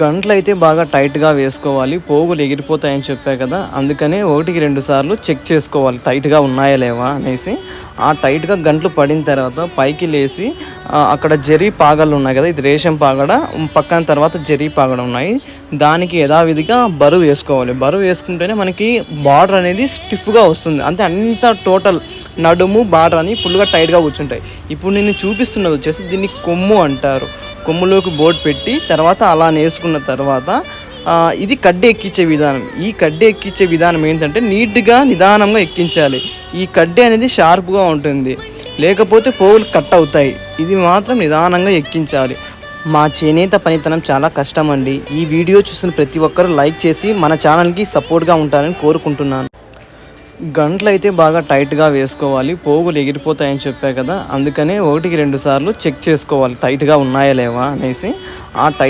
గంటలైతే బాగా టైట్‌గా వేసుకోవాలి. పోగులు ఎగిరిపోతాయని చెప్పా కదా! అందుకనే 1కి 2 సార్లు చెక్ చేసుకోవాలి టైట్‌గా ఉన్నాయా లేవా అనేసి. ఆ టైట్‌గా గంట్లు పడిన తర్వాత పైకి లేసి అక్కడ జరీ పాగలున్నాయి కదా! ఇది రేషం పాగడ, పక్కన తర్వాత జరీ పాగడ ఉన్నాయి. దానికి యథావిధిగా బరువు వేసుకోవాలి. బరువు వేసుకుంటేనే మనకి బార్డర్ అనేది స్టిఫ్‌గా వస్తుంది. అంతే అంతా టోటల్ నడుము, బార్డర్ అని ఫుల్‌గా టైట్‌గా కూర్చుంటాయి. ఇప్పుడు నేను చూపిస్తున్నది వచ్చేసి దీన్ని కొమ్ము అంటారు. కొమ్ములోకి బోట్ పెట్టి తర్వాత అలా నేసుకున్న తర్వాత ఇది కడ్డీ ఎక్కించే విధానం. ఈ కడ్డీ ఎక్కించే విధానం ఏంటంటే నీట్‌గా నిదానంగా ఎక్కించాలి. ఈ కడ్డీ అనేది షార్ప్‌గా ఉంటుంది. లేకపోతే పోగులు కట్ అవుతాయి. ఇది మాత్రం నిదానంగా ఎక్కించాలి. మా చేనేత పనితనం చాలా కష్టమండి. ఈ వీడియో చూసిన ప్రతి ఒక్కరూ లైక్ చేసి మన ఛానల్‌కి సపోర్ట్‌గా ఉంటారని కోరుకుంటున్నాను. గంటలైతే బాగా టైట్‌గా వేసుకోవాలి. పోగులు ఎగిరిపోతాయని చెప్పా కదా! అందుకనే 1కి 2 సార్లు చెక్ చేసుకోవాలి టైట్‌గా ఉన్నాయా లేవా అనేసి. ఆ టైట్